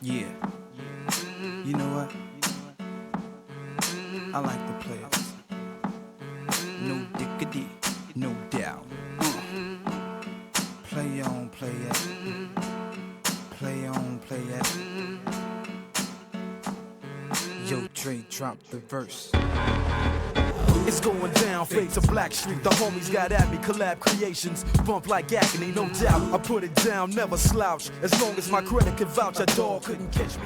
Yeah. You know what? I like the players. No diggity, no doubt. Play on, play it. Play on, play it. Yo, Dre, drop the verse. It's going down, fade to Black Street. The homies got at me, collab creations. Bump like agony, no doubt. I put it down, never slouch. As long as my credit can vouch, a dog couldn't catch me.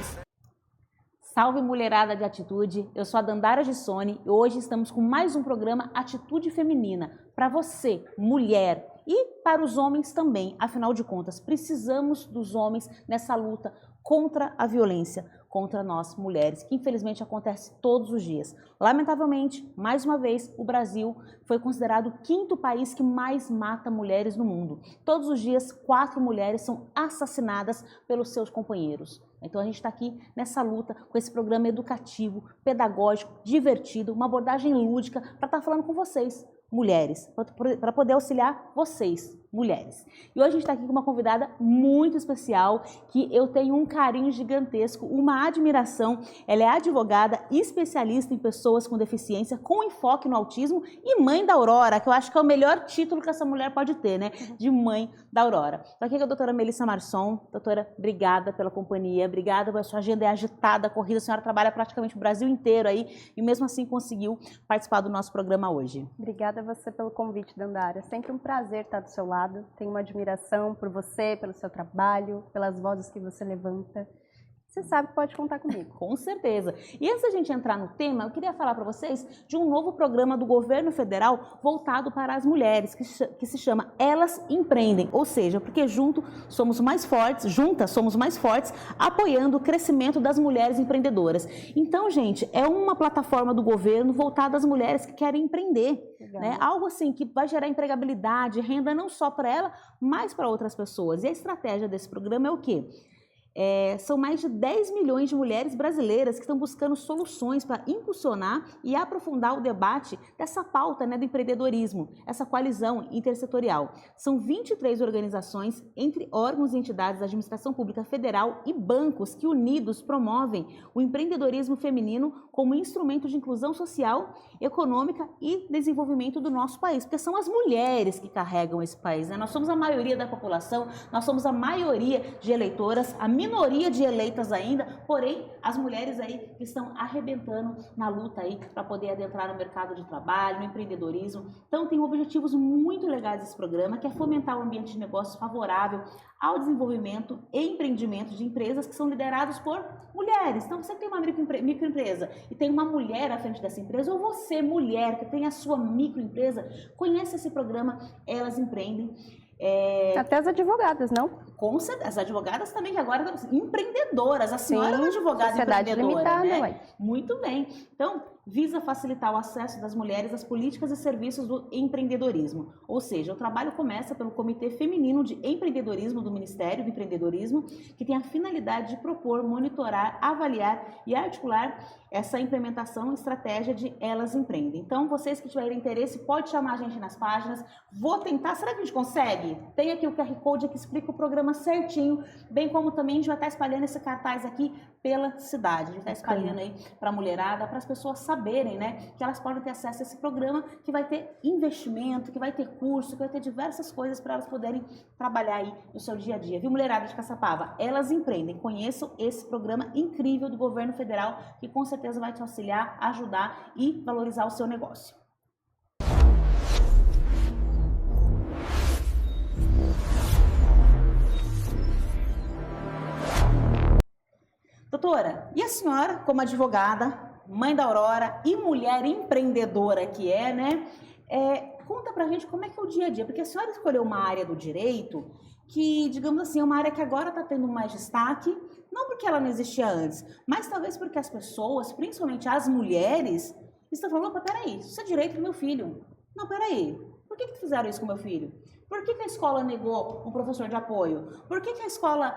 Salve mulherada de atitude, eu sou a Dandara Gissoni e hoje estamos com mais um programa Atitude Feminina. Para você, mulher, e para os homens também. Afinal de contas, precisamos dos homens nessa luta contra a violência, contra nós mulheres, que infelizmente acontece todos os dias. Lamentavelmente, mais uma vez, o Brasil foi considerado o quinto país que mais mata mulheres no mundo. Todos os dias, 4 mulheres são assassinadas pelos seus companheiros. Então a gente está aqui nessa luta com esse programa educativo, pedagógico, divertido, uma abordagem lúdica para estar falando com vocês, mulheres, para poder auxiliar vocês, mulheres. E hoje a gente está aqui com uma convidada muito especial, que eu tenho um carinho gigantesco, uma admiração. Ela é advogada e especialista em pessoas com deficiência, com enfoque no autismo, e mãe da Aurora, que eu acho que é o melhor título que essa mulher pode ter, né? De mãe da Aurora. Estou aqui com a doutora Melissa Marçom. Doutora, obrigada pela companhia, obrigada pela sua agenda agitada, corrida. A senhora trabalha praticamente o Brasil inteiro aí, e mesmo assim conseguiu participar do nosso programa hoje. Obrigada a você pelo convite, Dandara. É sempre um prazer estar do seu lado. Tenho uma admiração por você, pelo seu trabalho, pelas vozes que você levanta. Você sabe que pode contar comigo. Com certeza. E antes da gente entrar no tema, eu queria falar para vocês de um novo programa do governo federal voltado para as mulheres, que se chama Elas Empreendem. Ou seja, porque juntas somos mais fortes, apoiando o crescimento das mulheres empreendedoras. Então, gente, é uma plataforma do governo voltada às mulheres que querem empreender. Né? Algo assim que vai gerar empregabilidade, renda não só para ela, mas para outras pessoas. E a estratégia desse programa é o quê? São mais de 10 milhões de mulheres brasileiras que estão buscando soluções para impulsionar e aprofundar o debate dessa pauta, né, do empreendedorismo, essa coalizão intersetorial. São 23 organizações, entre órgãos e entidades da administração pública federal e bancos que unidos promovem o empreendedorismo feminino como instrumento de inclusão social, econômica e desenvolvimento do nosso país, porque são as mulheres que carregam esse país, né? Nós somos a maioria da população, nós somos a maioria de eleitoras, a minoria de eleitas ainda, porém as mulheres aí que estão arrebentando na luta aí para poder adentrar no mercado de trabalho, no empreendedorismo. Então tem objetivos muito legais esse programa, que é fomentar um ambiente de negócios favorável ao desenvolvimento e empreendimento de empresas que são lideradas por mulheres. Então você tem uma microempresa e tem uma mulher à frente dessa empresa, ou você, mulher, que tem a sua microempresa, conhece esse programa Elas Empreendem. Até as advogadas, não? Com certeza, as advogadas também, que agora empreendedoras, a senhora é uma advogada sociedade empreendedora, limitada, né? ué. Muito bem. Então, visa facilitar o acesso das mulheres às políticas e serviços do empreendedorismo. Ou seja, o trabalho começa pelo Comitê Feminino de Empreendedorismo do Ministério do Empreendedorismo, que tem a finalidade de propor, monitorar, avaliar e articular essa implementação e estratégia de Elas Empreendem. Então, vocês que tiverem interesse, pode chamar a gente nas páginas. Vou tentar, será que a gente consegue? Tem aqui o QR Code que explica o programa certinho, bem como também a gente vai estar espalhando esse cartaz aqui pela cidade. A gente está espalhando aí para a mulherada, para as pessoas saberem, né, que elas podem ter acesso a esse programa, que vai ter investimento, que vai ter curso, que vai ter diversas coisas para elas poderem trabalhar aí no seu dia a dia. Viu, mulherada de Caçapava? Elas Empreendem. Conheçam esse programa incrível do governo federal, que com certeza vai te auxiliar, ajudar e valorizar o seu negócio. Doutora, e a senhora, como advogada, mãe da Aurora e mulher empreendedora que é, né? Conta pra gente como é que é o dia a dia, porque a senhora escolheu uma área do direito que, digamos assim, é uma área que agora está tendo mais destaque, não porque ela não existia antes, mas talvez porque as pessoas, principalmente as mulheres, estão falando, opa, peraí, isso é direito do meu filho. Não, peraí, por que fizeram isso com meu filho? Por que a escola negou um professor de apoio? Por que a escola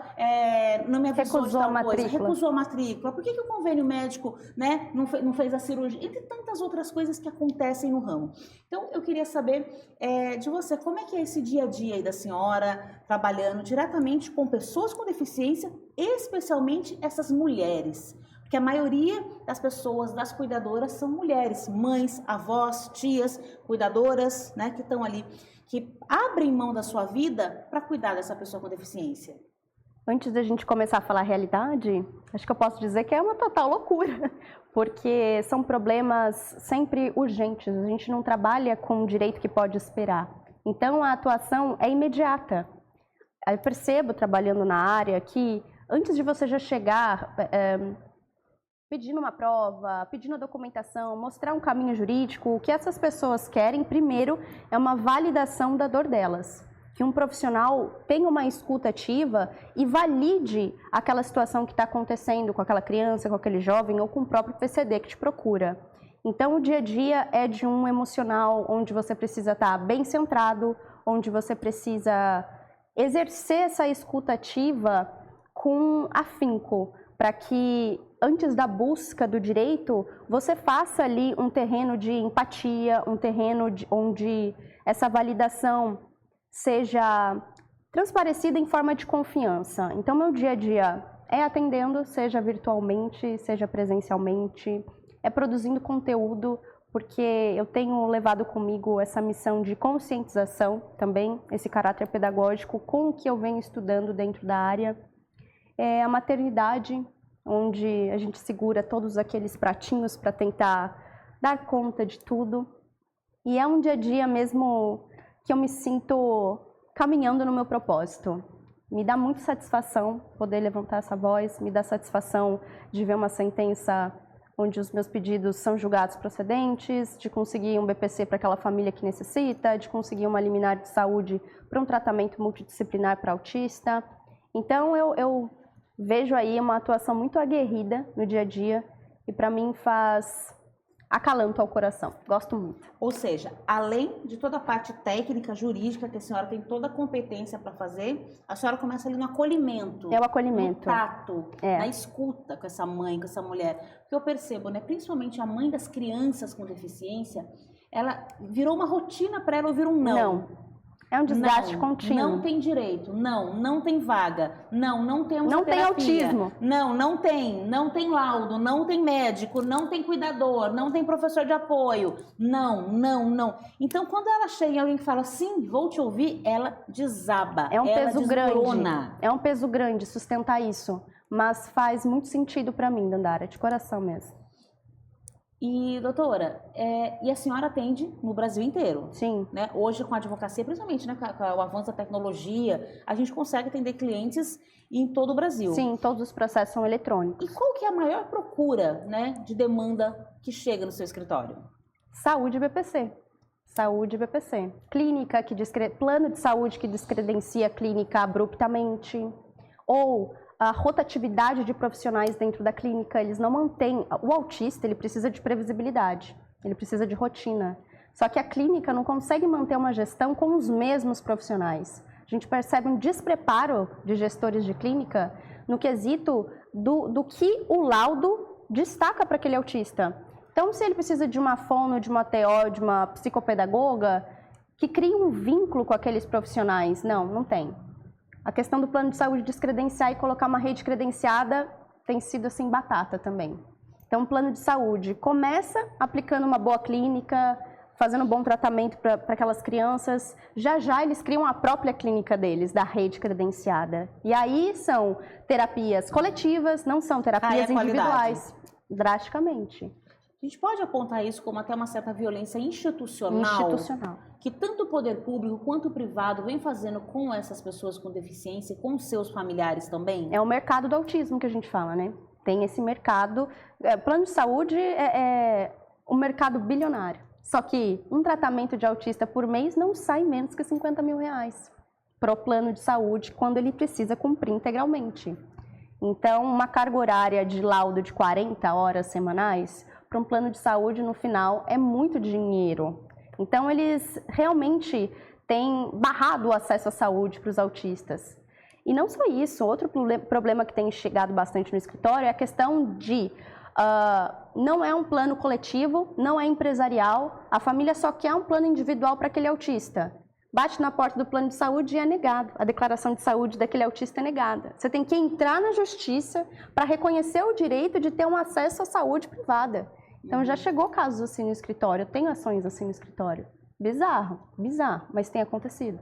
não me avisou de tal coisa? Recusou a matrícula? Por que o convênio médico, né, não fez a cirurgia? Entre tantas outras coisas que acontecem no ramo. Então, eu queria saber de você, como é que é esse dia a dia aí da senhora, trabalhando diretamente com pessoas com deficiência, especialmente essas mulheres? Porque a maioria das pessoas, das cuidadoras, são mulheres, mães, avós, tias, cuidadoras, né, que estão ali, que abrem mão da sua vida para cuidar dessa pessoa com deficiência. Antes da gente começar a falar a realidade, acho que eu posso dizer que é uma total loucura, porque são problemas sempre urgentes, a gente não trabalha com um direito que pode esperar. Então, a atuação é imediata. Eu percebo, trabalhando na área, que antes de você já chegar pedindo uma prova, pedindo a documentação, mostrar um caminho jurídico, o que essas pessoas querem, primeiro, é uma validação da dor delas. Que um profissional tenha uma escuta ativa e valide aquela situação que está acontecendo com aquela criança, com aquele jovem ou com o próprio PCD que te procura. Então, o dia a dia é de um emocional onde você precisa estar bem centrado, onde você precisa exercer essa escuta ativa com afinco, para que antes da busca do direito, você faça ali um terreno de empatia, um terreno onde essa validação seja transparecida em forma de confiança. Então, meu dia a dia é atendendo, seja virtualmente, seja presencialmente, é produzindo conteúdo, porque eu tenho levado comigo essa missão de conscientização também, esse caráter pedagógico com o que eu venho estudando dentro da área. É a maternidade, onde a gente segura todos aqueles pratinhos para tentar dar conta de tudo. E é um dia a dia mesmo que eu me sinto caminhando no meu propósito. Me dá muita satisfação poder levantar essa voz, me dá satisfação de ver uma sentença onde os meus pedidos são julgados procedentes, de conseguir um BPC para aquela família que necessita, de conseguir uma liminar de saúde para um tratamento multidisciplinar para autista. Então, eu vejo aí uma atuação muito aguerrida no dia a dia e para mim faz acalanto ao coração. Gosto muito. Ou seja, além de toda a parte técnica, jurídica, que a senhora tem toda a competência para fazer, a senhora começa ali no acolhimento. É o acolhimento. No tato, na escuta com essa mãe, com essa mulher. Porque eu percebo, né, principalmente a mãe das crianças com deficiência, ela virou uma rotina para ela ouvir um não. Não. É um desgaste contínuo. Não tem direito, não tem vaga, não temos Não tem autismo. Não tem laudo, não tem médico, não tem cuidador, não tem professor de apoio, não. Então, quando ela chega e alguém fala, sim, vou te ouvir, ela desaba, é um ela peso desmorona. grande. É um peso grande sustentar isso, mas faz muito sentido para mim, Dandara, de coração mesmo. E, doutora, e a senhora atende no Brasil inteiro? Sim. Né? Hoje, com a advocacia, principalmente, né, com o avanço da tecnologia, a gente consegue atender clientes em todo o Brasil. Sim, todos os processos são eletrônicos. E qual que é a maior procura, né, de demanda que chega no seu escritório? Saúde e BPC. Saúde e BPC. Clínica, plano de saúde que descredencia a clínica abruptamente. Ou a rotatividade de profissionais dentro da clínica, eles não mantêm. O autista, ele precisa de previsibilidade, ele precisa de rotina. Só que a clínica não consegue manter uma gestão com os mesmos profissionais. A gente percebe um despreparo de gestores de clínica no quesito do que o laudo destaca para aquele autista. Então, se ele precisa de uma fono, de uma TO, de uma psicopedagoga, que crie um vínculo com aqueles profissionais, não tem. A questão do plano de saúde descredenciar e colocar uma rede credenciada tem sido assim batata também. Então, o plano de saúde começa aplicando uma boa clínica, fazendo um bom tratamento para aquelas crianças. Já eles criam a própria clínica deles, da rede credenciada. E aí são terapias coletivas, não são terapias individuais. Drasticamente. A gente pode apontar isso como até uma certa violência institucional. Que tanto o poder público quanto o privado vem fazendo com essas pessoas com deficiência, com seus familiares também? É o mercado do autismo que a gente fala, né? Tem esse mercado. Plano de saúde é um mercado bilionário. Só que um tratamento de autista por mês não sai menos que R$50 mil para o plano de saúde quando ele precisa cumprir integralmente. Então, uma carga horária de laudo de 40 horas semanais para um plano de saúde no final é muito dinheiro. Então, eles realmente tem barrado o acesso à saúde para os autistas. E não só isso, outro problema que tem chegado bastante no escritório é a questão de não é um plano coletivo, não é empresarial, a família só quer um plano individual para aquele autista. Bate na porta do plano de saúde e é negado. A declaração de saúde daquele autista é negada. Você tem que entrar na justiça para reconhecer o direito de ter um acesso à saúde privada. Então já chegou casos assim no escritório, eu tenho ações assim no escritório. Bizarro, mas tem acontecido.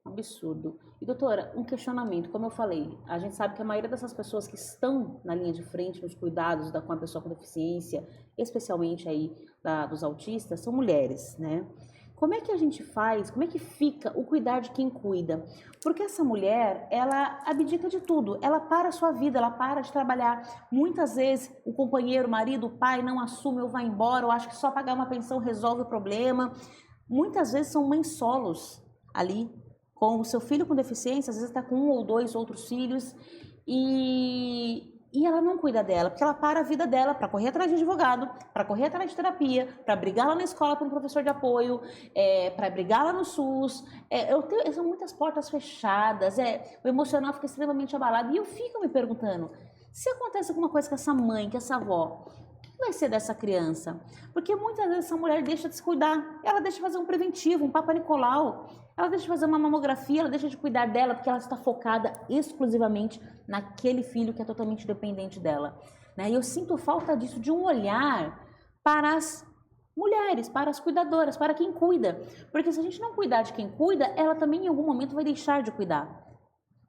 Absurdo. E doutora, um questionamento, como eu falei, a gente sabe que a maioria dessas pessoas que estão na linha de frente nos cuidados com a pessoa com deficiência, especialmente aí dos autistas, são mulheres, né? Como é que a gente faz, como é que fica o cuidar de quem cuida? Porque essa mulher, ela abdica de tudo, ela para a sua vida, ela para de trabalhar. Muitas vezes o companheiro, o marido, o pai não assume ou vai embora, ou acha que só pagar uma pensão resolve o problema. Muitas vezes são mães solos ali, com o seu filho com deficiência, às vezes está com 1 ou 2 outros filhos, e ela não cuida dela, porque ela para a vida dela para correr atrás de advogado, para correr atrás de terapia, para brigar lá na escola para um professor de apoio, para brigar lá no SUS. São muitas portas fechadas, o emocional fica extremamente abalado. E eu fico me perguntando, se acontece alguma coisa com essa mãe, com essa avó, o que vai ser dessa criança? Porque muitas vezes essa mulher deixa de se cuidar, ela deixa de fazer um preventivo, um Papa Nicolau, ela deixa de fazer uma mamografia, ela deixa de cuidar dela porque ela está focada exclusivamente naquele filho que é totalmente dependente dela. Né? E eu sinto falta disso, de um olhar para as mulheres, para as cuidadoras, para quem cuida. Porque se a gente não cuidar de quem cuida, ela também em algum momento vai deixar de cuidar.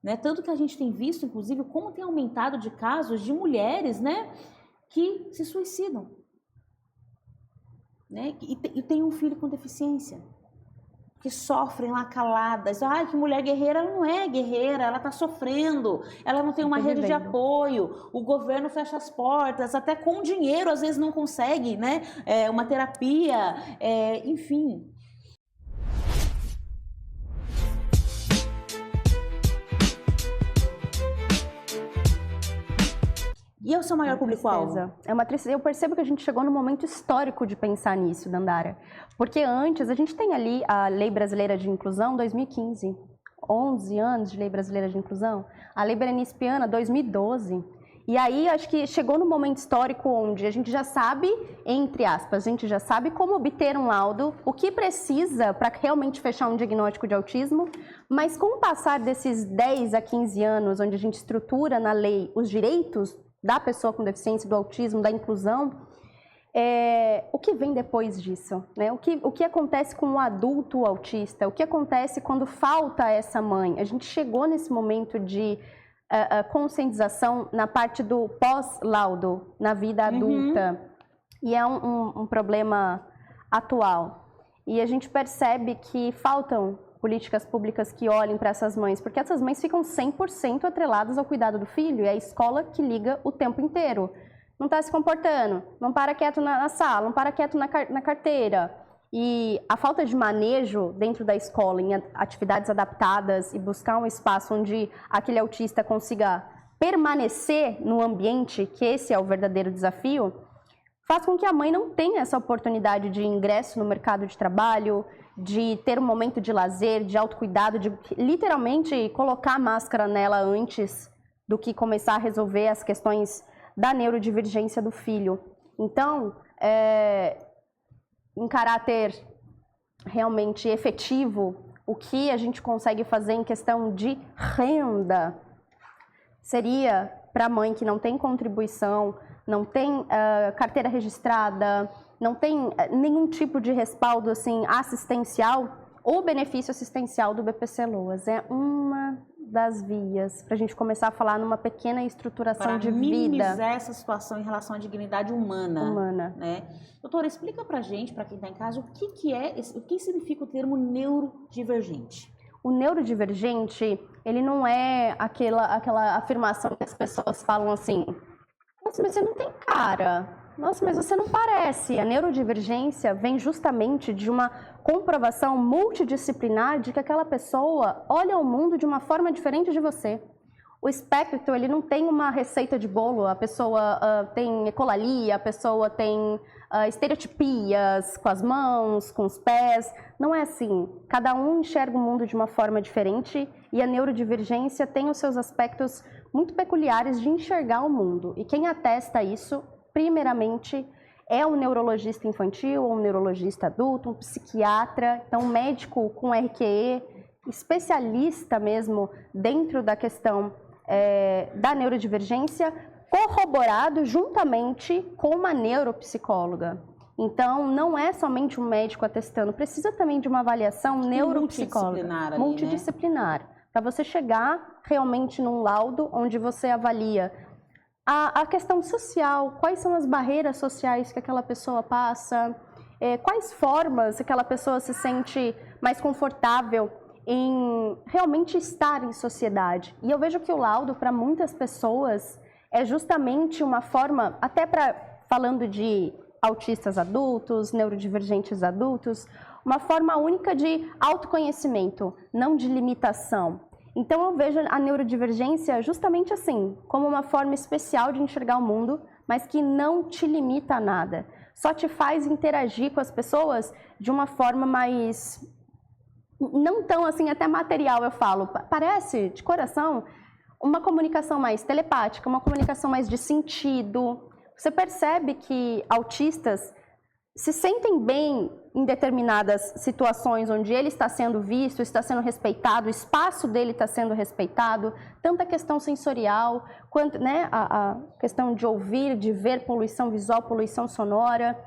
Né? Tanto que a gente tem visto, inclusive, como tem aumentado de casos de mulheres, né, que se suicidam. Né? E tem um filho com deficiência, que sofrem lá caladas. Ai, que mulher guerreira. Ela não é guerreira, ela está sofrendo, ela não tem uma rede de apoio, o governo fecha as portas, até com dinheiro às vezes não consegue, né? Uma terapia, enfim. E é o seu maior público-alvo? É uma tristeza. Eu percebo que a gente chegou num momento histórico de pensar nisso, Dandara. Porque antes, a gente tem ali a Lei Brasileira de Inclusão, 2015. 11 anos de Lei Brasileira de Inclusão. A Lei Berenice-Piana, 2012. E aí, acho que chegou num momento histórico onde a gente já sabe, entre aspas, a gente já sabe como obter um laudo, o que precisa para realmente fechar um diagnóstico de autismo, mas com o passar desses 10 a 15 anos, onde a gente estrutura na lei os direitos da pessoa com deficiência, do autismo, da inclusão, o que vem depois disso? Né? O que acontece com o adulto autista? O que acontece quando falta essa mãe? A gente chegou nesse momento de conscientização na parte do pós-laudo, na vida adulta, e é um problema atual. E a gente percebe que faltam políticas públicas que olhem para essas mães, porque essas mães ficam 100% atreladas ao cuidado do filho, e é a escola que liga o tempo inteiro. Não está se comportando, não para quieto na sala, não para quieto na carteira. E a falta de manejo dentro da escola, em atividades adaptadas, e buscar um espaço onde aquele autista consiga permanecer no ambiente, que esse é o verdadeiro desafio, faz com que a mãe não tenha essa oportunidade de ingresso no mercado de trabalho, de ter um momento de lazer, de autocuidado, de literalmente colocar a máscara nela antes do que começar a resolver as questões da neurodivergência do filho. Então, em caráter realmente efetivo, o que a gente consegue fazer em questão de renda seria para a mãe que não tem contribuição, não tem carteira registrada, não tem nenhum tipo de respaldo assim, assistencial, o benefício assistencial do BPC Loas. É uma das vias para a gente começar a falar numa pequena estruturação de vida. Para minimizar essa situação em relação à dignidade humana. Né? Doutora, explica para a gente, para quem está em casa, o que significa o termo neurodivergente? O neurodivergente, ele não é aquela afirmação que as pessoas falam assim: nossa, mas você não tem cara. Nossa, mas você não parece. A neurodivergência vem justamente de uma comprovação multidisciplinar de que aquela pessoa olha o mundo de uma forma diferente de você. O espectro, ele não tem uma receita de bolo. A pessoa tem ecolalia, a pessoa tem estereotipias com as mãos, com os pés. Não é assim. Cada um enxerga o mundo de uma forma diferente e a neurodivergência tem os seus aspectos muito peculiares de enxergar o mundo. E quem atesta isso, primeiramente, é um neurologista infantil, ou um neurologista adulto, um psiquiatra, então um médico com RQE, especialista mesmo dentro da questão da neurodivergência, corroborado juntamente com uma neuropsicóloga. Então, não é somente um médico atestando, precisa também de uma avaliação neuropsicóloga, multidisciplinar, para você chegar realmente num laudo onde você avalia a questão social, quais são as barreiras sociais que aquela pessoa passa, quais formas aquela pessoa se sente mais confortável em realmente estar em sociedade. E eu vejo que o laudo, para muitas pessoas, é justamente uma forma, até falando de autistas adultos, neurodivergentes adultos, uma forma única de autoconhecimento, não de limitação. Então eu vejo a neurodivergência justamente assim, como uma forma especial de enxergar o mundo, mas que não te limita a nada. Só te faz interagir com as pessoas de uma forma mais, não tão assim, até material eu falo, parece, de coração, uma comunicação mais telepática, uma comunicação mais de sentido. Você percebe que autistas se sentem bem em determinadas situações onde ele está sendo visto, está sendo respeitado, o espaço dele está sendo respeitado, tanto a questão sensorial, quanto a questão de ouvir, de ver poluição visual, poluição sonora,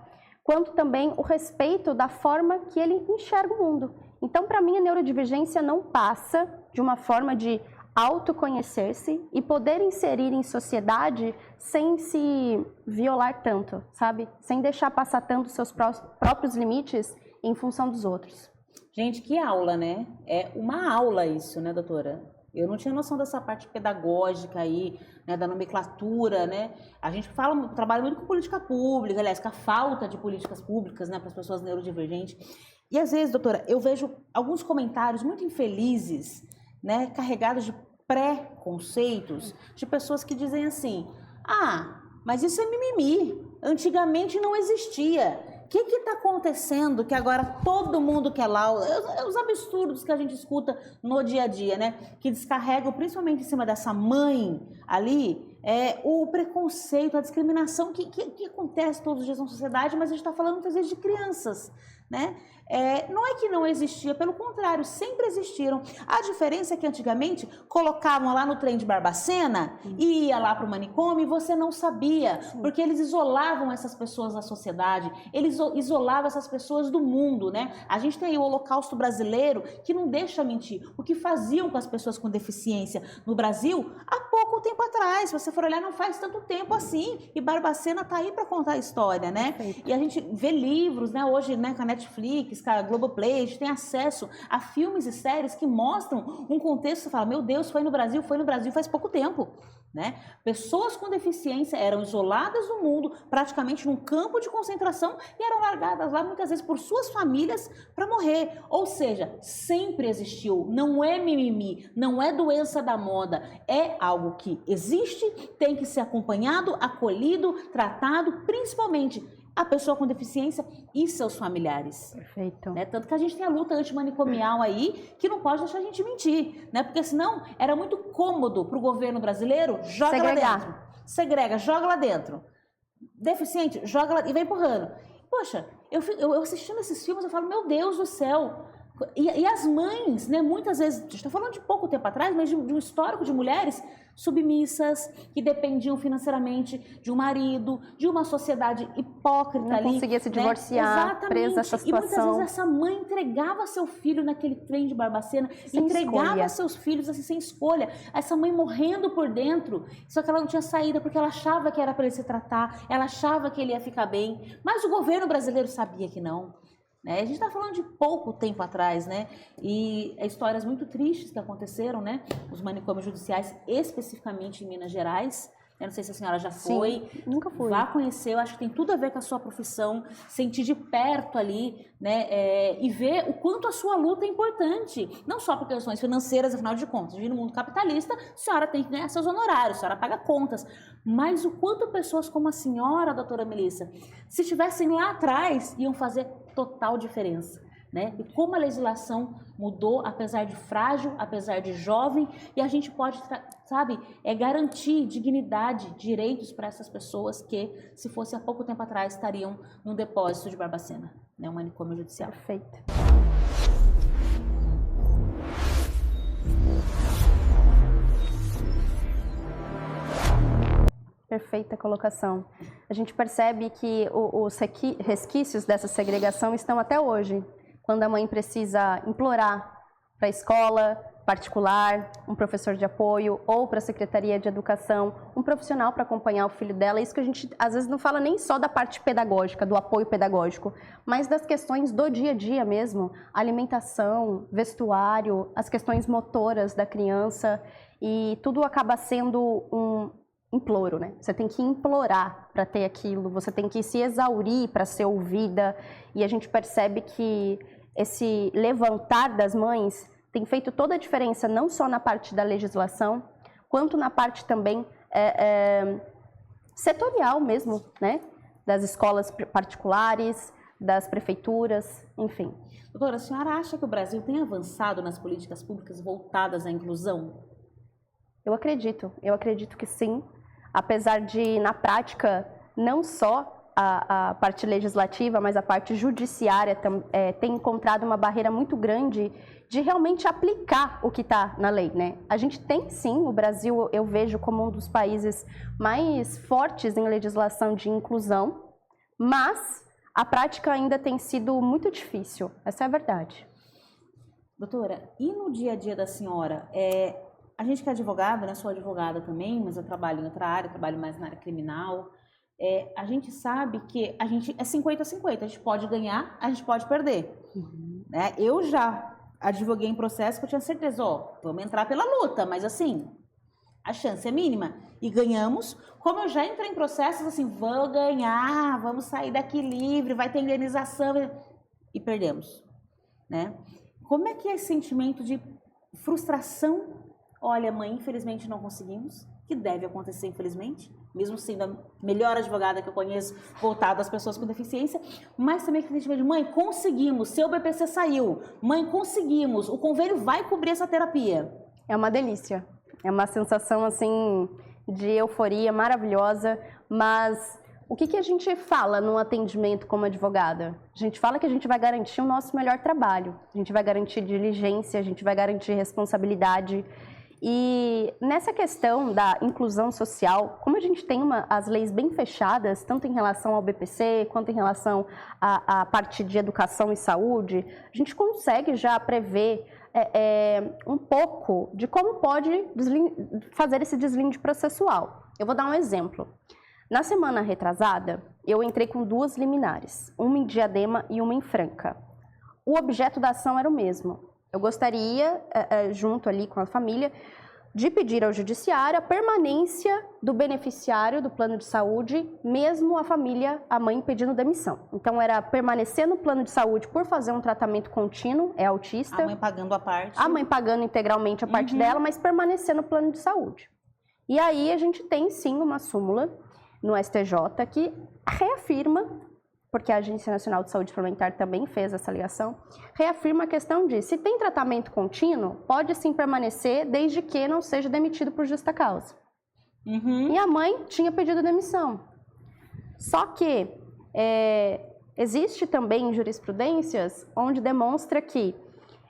quanto também o respeito da forma que ele enxerga o mundo. Então, para mim, a neurodivergência não passa de uma forma de autoconhecer-se e poder inserir em sociedade sem se violar tanto, sabe? Sem deixar passar tanto os seus próprios limites em função dos outros. Gente, que aula, né? É uma aula isso, né, doutora? Eu não tinha noção dessa parte pedagógica aí, né, da nomenclatura, né? A gente trabalha muito com política pública, aliás, com a falta de políticas públicas, né, para as pessoas neurodivergentes. E às vezes, doutora, eu vejo alguns comentários muito infelizes, né, carregados de pré-conceitos de pessoas que dizem assim: ah, mas isso é mimimi, antigamente não existia. O que está acontecendo que agora todo mundo quer lá? Os absurdos que a gente escuta no dia a dia, né? Que descarregam principalmente em cima dessa mãe ali, o preconceito, a discriminação que acontece todos os dias na sociedade, mas a gente está falando muitas vezes de crianças, né? Não é que não existia, pelo contrário, sempre existiram. A diferença é que antigamente colocavam lá no trem de Barbacena e ia lá para o manicômio e você não sabia, porque eles isolavam essas pessoas da sociedade, eles isolavam essas pessoas do mundo, né? A gente tem aí o Holocausto brasileiro que não deixa mentir. O que faziam com as pessoas com deficiência no Brasil há pouco tempo atrás, se você for olhar, não faz tanto tempo assim, e Barbacena está aí para contar a história, né? Perfeito. E a gente vê livros, né, hoje, né, com a Netflix, com a Globoplay, a gente tem acesso a filmes e séries que mostram um contexto, você fala, meu Deus, foi no Brasil faz pouco tempo, né? Pessoas com deficiência eram isoladas do mundo, praticamente num campo de concentração, e eram largadas lá muitas vezes por suas famílias para morrer. Ou seja, sempre existiu, não é mimimi, não é doença da moda, é algo que existe, tem que ser acompanhado, acolhido, tratado, principalmente a pessoa com deficiência e seus familiares. Perfeito. Né? Tanto que a gente tem a luta antimanicomial aí, que não pode deixar a gente mentir, né? Porque senão era muito cômodo para o governo brasileiro, joga lá dentro. Segrega, joga lá dentro. Deficiente, joga lá e vai empurrando. Poxa, eu assistindo esses filmes, eu falo, meu Deus do céu. E as mães, né, muitas vezes, a gente está falando de pouco tempo atrás, mas de um histórico de mulheres submissas, que dependiam financeiramente de um marido, de uma sociedade hipócrita não ali. Não conseguia se divorciar, né? Presa a essa situação. E muitas vezes essa mãe entregava seu filho naquele trem de Barbacena, entregava seus filhos assim, sem escolha. Essa mãe morrendo por dentro, só que ela não tinha saída, porque ela achava que era para ele se tratar, ela achava que ele ia ficar bem, mas o governo brasileiro sabia que não. Né? A gente está falando de pouco tempo atrás, né? E histórias muito tristes que aconteceram, né? Os manicômios judiciais, especificamente em Minas Gerais, Eu não sei se a senhora já foi. Sim, nunca fui. Vá conhecer, eu acho que tem tudo a ver com a sua profissão, sentir de perto ali, né, e ver o quanto a sua luta é importante. Não só por questões financeiras, afinal de contas, no mundo capitalista, a senhora tem que ganhar seus honorários, a senhora paga contas. Mas o quanto pessoas como a senhora, doutora Melissa, se estivessem lá atrás, iam fazer total diferença. Né? E como a legislação mudou, apesar de frágil, apesar de jovem, e a gente pode, sabe, garantir dignidade, direitos para essas pessoas que, se fosse há pouco tempo atrás, estariam no depósito de Barbacena, né? Um manicômio judicial. Perfeito. Perfeita colocação. A gente percebe que os resquícios dessa segregação estão até hoje. Quando a mãe precisa implorar para a escola particular, um professor de apoio, ou para a Secretaria de Educação, um profissional para acompanhar o filho dela. Isso que a gente, às vezes, não fala nem só da parte pedagógica, do apoio pedagógico, mas das questões do dia a dia mesmo, alimentação, vestuário, as questões motoras da criança, e tudo acaba sendo um imploro, né? Você tem que implorar para ter aquilo, você tem que se exaurir para ser ouvida, e a gente percebe que esse levantar das mães tem feito toda a diferença, não só na parte da legislação, quanto na parte também setorial mesmo, né? Das escolas particulares, das prefeituras, enfim. Doutora, a senhora acha que o Brasil tem avançado nas políticas públicas voltadas à inclusão? Eu acredito que sim, apesar de, na prática, não só a parte legislativa, mas a parte judiciária tem encontrado uma barreira muito grande de realmente aplicar o que está na lei, né? A gente tem sim, o Brasil eu vejo como um dos países mais fortes em legislação de inclusão, mas a prática ainda tem sido muito difícil, essa é a verdade. Doutora, e no dia a dia da senhora, a gente que é advogada, né? Sou advogada também, mas eu trabalho em outra área, trabalho mais na área criminal. A gente sabe que a gente é 50-50, a gente pode ganhar, a gente pode perder. Né? Eu já advoguei em processo que eu tinha certeza, vamos entrar pela luta, mas assim, a chance é mínima. E ganhamos, como eu já entrei em processos assim, vou ganhar, vamos sair daqui livre, vai ter indenização, e perdemos. Né? Como é que é esse sentimento de frustração? Olha, mãe, infelizmente não conseguimos, que deve acontecer, infelizmente, mesmo sendo a melhor advogada que eu conheço, voltada às pessoas com deficiência, mas também aquele sentimento de, mãe, conseguimos, seu BPC saiu, mãe, conseguimos, o convênio vai cobrir essa terapia. É uma delícia, é uma sensação, assim, de euforia maravilhosa, mas o que a gente fala num atendimento como advogada? A gente fala que a gente vai garantir o nosso melhor trabalho, a gente vai garantir diligência, a gente vai garantir responsabilidade. E nessa questão da inclusão social, como a gente tem as leis bem fechadas, tanto em relação ao BPC, quanto em relação à parte de educação e saúde, a gente consegue já prever um pouco de como pode fazer esse deslinde processual. Eu vou dar um exemplo. Na semana retrasada, eu entrei com 2 liminares, uma em Diadema e uma em Franca. O objeto da ação era o mesmo. Eu gostaria, junto ali com a família, de pedir ao judiciário a permanência do beneficiário do plano de saúde, mesmo a família, a mãe pedindo demissão. Então, era permanecer no plano de saúde por fazer um tratamento contínuo, é autista. A mãe pagando a parte. A mãe pagando integralmente a parte dela, mas permanecer no plano de saúde. E aí, a gente tem, sim, uma súmula no STJ que reafirma, porque a Agência Nacional de Saúde Suplementar também fez essa alegação, reafirma a questão de, se tem tratamento contínuo, pode sim permanecer desde que não seja demitido por justa causa. E a mãe tinha pedido demissão. Só que existe também jurisprudências onde demonstra que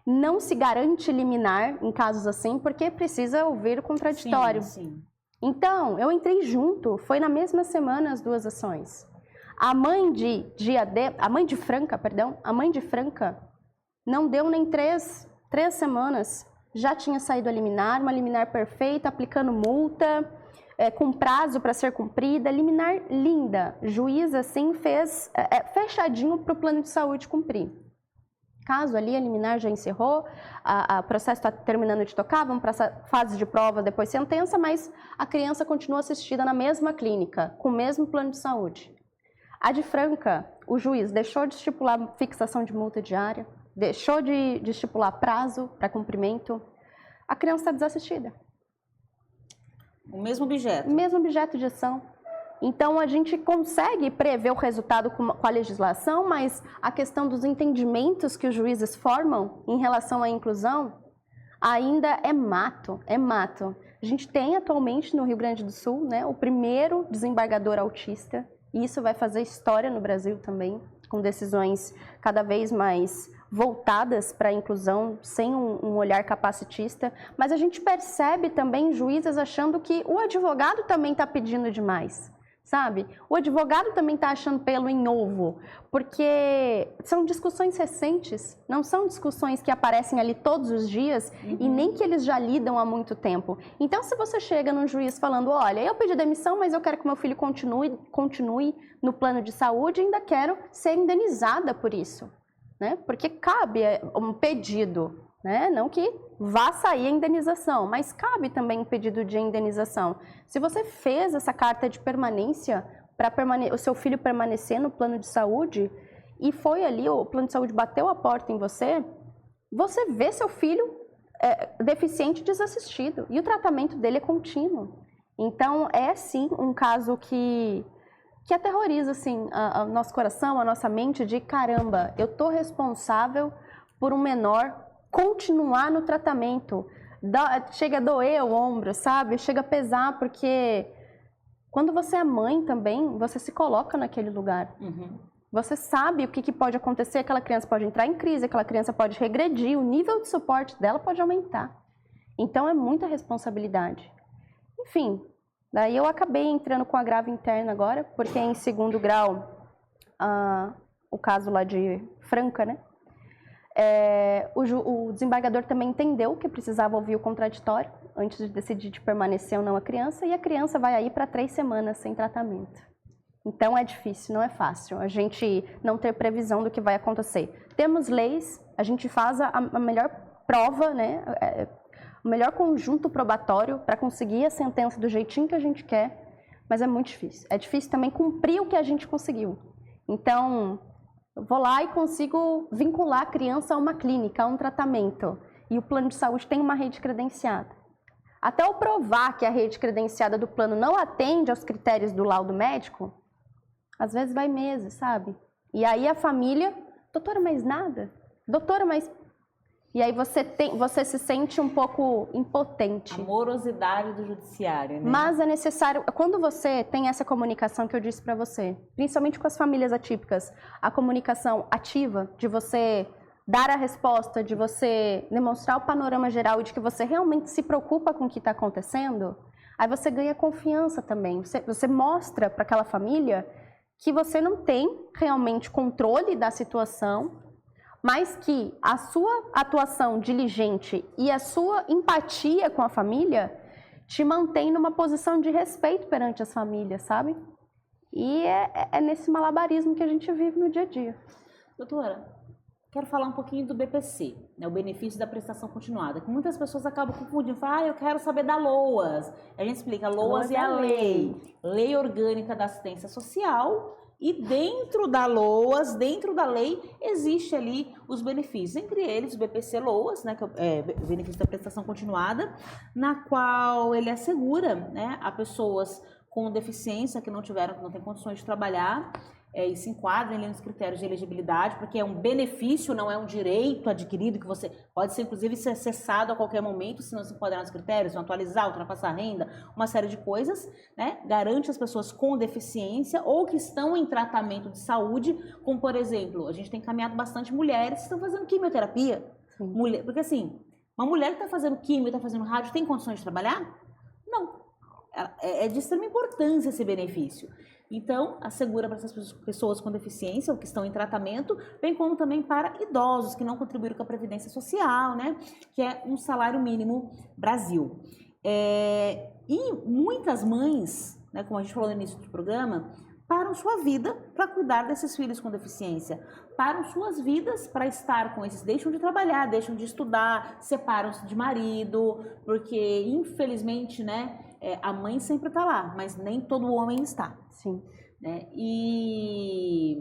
não se garante liminar em casos assim, porque precisa ouvir o contraditório. Sim. Então, eu entrei junto, foi na mesma semana as 2 ações. A mãe de Franca não deu nem 3 semanas, já tinha saído a liminar, uma liminar perfeita, aplicando multa, com prazo para ser cumprida, liminar linda. Juiz, assim, fez fechadinho para o plano de saúde cumprir. Caso ali a liminar já encerrou, o processo está terminando de tocar, vamos para essa fase de prova, depois sentença, mas a criança continua assistida na mesma clínica, com o mesmo plano de saúde. A de Franca, o juiz deixou de estipular fixação de multa diária, deixou de estipular prazo para cumprimento, a criança está desassistida. O mesmo objeto. Mesmo objeto de ação. Então, a gente consegue prever o resultado com a legislação, mas a questão dos entendimentos que os juízes formam em relação à inclusão ainda é mato, é mato. A gente tem atualmente no Rio Grande do Sul, né, o primeiro desembargador autista, e isso vai fazer história no Brasil também, com decisões cada vez mais voltadas para a inclusão, sem um olhar capacitista, mas a gente percebe também juízes achando que o advogado também está pedindo demais, sabe? O advogado também está achando pelo em ovo, porque são discussões recentes, não são discussões que aparecem ali todos os dias e nem que eles já lidam há muito tempo. Então, se você chega num juiz falando, olha, eu pedi demissão, mas eu quero que meu filho continue no plano de saúde e ainda quero ser indenizada por isso, né? Porque cabe um pedido, né? Não que vá sair a indenização, mas cabe também um pedido de indenização. Se você fez essa carta de permanência para o seu filho permanecer no plano de saúde e foi ali, o plano de saúde bateu a porta em você, você vê seu filho deficiente desassistido e o tratamento dele é contínuo. Então, é sim um caso que aterroriza assim, o nosso coração, a nossa mente de caramba, eu estou responsável por um menor continuar no tratamento. Chega a doer o ombro, sabe? Chega a pesar, porque quando você é mãe também, você se coloca naquele lugar. Você sabe o que pode acontecer, aquela criança pode entrar em crise, aquela criança pode regredir, o nível de suporte dela pode aumentar. Então, é muita responsabilidade. Enfim, daí eu acabei entrando com agravo interno agora, porque em segundo grau, o caso lá de Franca, né? O desembargador também entendeu que precisava ouvir o contraditório antes de decidir de permanecer ou não a criança, e a criança vai aí para 3 semanas sem tratamento. Então é difícil, não é fácil a gente não ter previsão do que vai acontecer. Temos leis, a gente faz a melhor prova, né, o melhor conjunto probatório para conseguir a sentença do jeitinho que a gente quer, mas é muito difícil. É difícil também cumprir o que a gente conseguiu. Então, eu vou lá e consigo vincular a criança a uma clínica, a um tratamento. E o plano de saúde tem uma rede credenciada. Até eu provar que a rede credenciada do plano não atende aos critérios do laudo médico, às vezes vai meses, sabe? E aí a família, doutora, mas nada? Doutora, mas... E aí você se sente um pouco impotente. A morosidade do judiciário, né? Mas é necessário, quando você tem essa comunicação que eu disse para você, principalmente com as famílias atípicas, a comunicação ativa, de você dar a resposta, de você demonstrar o panorama geral e de que você realmente se preocupa com o que está acontecendo, aí você ganha confiança também. Você mostra para aquela família que você não tem realmente controle da situação, mas que a sua atuação diligente e a sua empatia com a família te mantém numa posição de respeito perante as famílias, sabe? E é nesse malabarismo que a gente vive no dia a dia. Doutora, quero falar um pouquinho do BPC, né, o benefício da prestação continuada, que muitas pessoas acabam confundindo, falam, eu quero saber da LOAS. A gente explica, LOAS é a Lei Orgânica da Assistência Social. E dentro da LOAS, dentro da lei, existe ali os benefícios. Entre eles, o BPC LOAS, né, que é o benefício da prestação continuada, na qual ele assegura, né, a pessoas com deficiência que não têm condições de trabalhar e se enquadrem ali nos critérios de elegibilidade, porque é um benefício, não é um direito adquirido, que você pode ser, inclusive, ser cessado a qualquer momento, se não se enquadrar nos critérios, não atualizar, ultrapassar a renda, uma série de coisas, né? Garante as pessoas com deficiência ou que estão em tratamento de saúde, como, por exemplo, a gente tem encaminhado bastante mulheres que estão fazendo quimioterapia. Porque, assim, uma mulher que está fazendo quimio, está fazendo rádio, tem condições de trabalhar? Não. É de extrema importância esse benefício. Então, assegura para essas pessoas com deficiência ou que estão em tratamento, bem como também para idosos que não contribuíram com a Previdência Social, né? Que é um salário mínimo Brasil. E muitas mães, né, como a gente falou no início do programa, param sua vida para cuidar desses filhos com deficiência, param suas vidas para estar com esses, deixam de trabalhar, deixam de estudar, separam-se de marido, porque infelizmente, né, a mãe sempre está lá, mas nem todo homem está. Sim. Né? E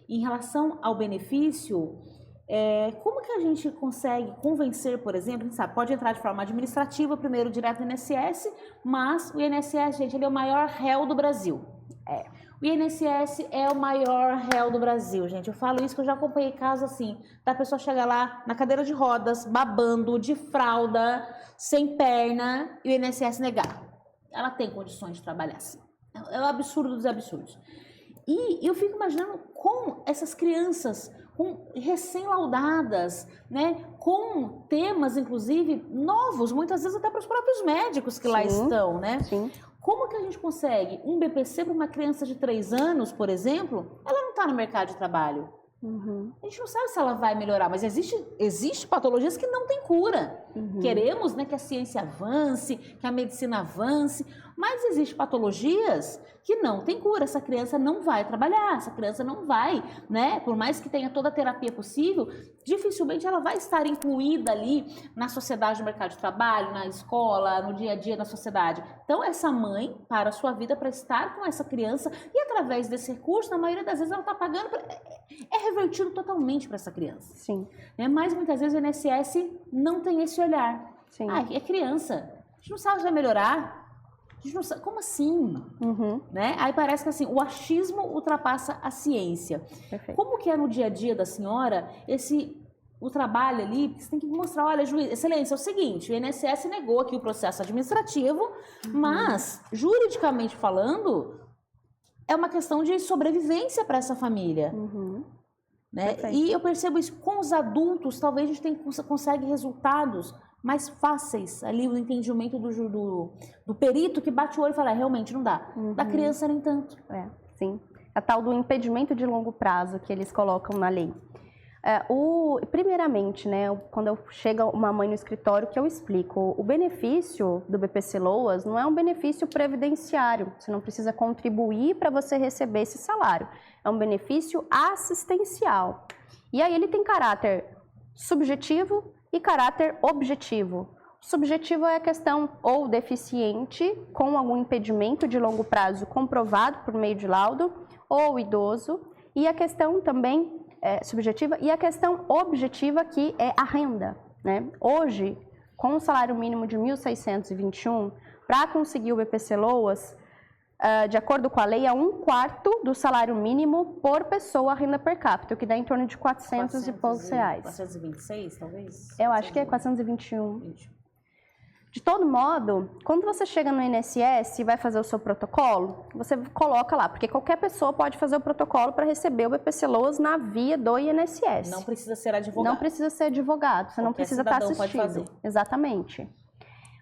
em relação ao benefício, como que a gente consegue convencer, por exemplo, a gente sabe, pode entrar de forma administrativa, primeiro direto no INSS, mas o INSS, gente, ele é o maior réu do Brasil. O INSS é o maior réu do Brasil, gente. Eu falo isso que eu já acompanhei casos assim, da pessoa chegar lá na cadeira de rodas, babando, de fralda, sem perna, e o INSS negar. Ela tem condições de trabalhar assim. É o absurdo dos absurdos. E eu fico imaginando com essas crianças recém-laudadas, né, com temas, inclusive, novos, muitas vezes até para os próprios médicos que lá estão, né? Sim. Como que a gente consegue um BPC para uma criança de 3 anos, por exemplo, ela não está no mercado de trabalho. A gente não sabe se ela vai melhorar, mas existe patologias que não têm cura. Queremos, né, que a ciência avance, que a medicina avance, mas existem patologias que não têm cura. Essa criança não vai trabalhar, essa criança não vai, né, por mais que tenha toda a terapia possível, dificilmente ela vai estar incluída ali na sociedade, no mercado de trabalho, na escola, no dia a dia da sociedade. Então, essa mãe para a sua vida para estar com essa criança e através desse recurso, na maioria das vezes ela está pagando, revertido totalmente para essa criança. Sim. Né? Mas muitas vezes o INSS não tem esse olhar. Sim. É criança, a gente não sabe se vai melhorar. A gente não sabe, como assim? Né? Aí parece que assim, o achismo ultrapassa a ciência. Perfeito. Como que é no dia a dia da senhora o trabalho ali? Você tem que mostrar, olha, juiz, excelência, é o seguinte, o INSS negou aqui o processo administrativo, mas, juridicamente falando, é uma questão de sobrevivência para essa família. Né? E eu percebo isso com os adultos, talvez a gente consegue resultados mais fáceis ali, o entendimento do perito que bate o olho e fala, realmente não dá. Da criança nem tanto. Sim. A tal do impedimento de longo prazo que eles colocam na lei. Primeiramente, né, quando chega uma mãe no escritório, que eu explico, o benefício do BPC Loas não é um benefício previdenciário, você não precisa contribuir para você receber esse salário, é um benefício assistencial. E aí ele tem caráter subjetivo e caráter objetivo. Subjetivo é a questão ou deficiente com algum impedimento de longo prazo comprovado por meio de laudo, ou idoso, e a questão também subjetiva, e a questão objetiva, que é a renda. Né? Hoje, com o salário mínimo de 1.621, para conseguir o BPC Loas, de acordo com a lei, é 1/4 do salário mínimo por pessoa a renda per capita, o que dá em torno de 400 e poucos reais. 426, talvez? Eu acho que é 421. De todo modo, quando você chega no INSS e vai fazer o seu protocolo, você coloca lá, porque qualquer pessoa pode fazer o protocolo para receber o BPC Loas na via do INSS. Não precisa ser advogado. Não precisa ser advogado, você não precisa estar assistindo. Pode fazer. Exatamente.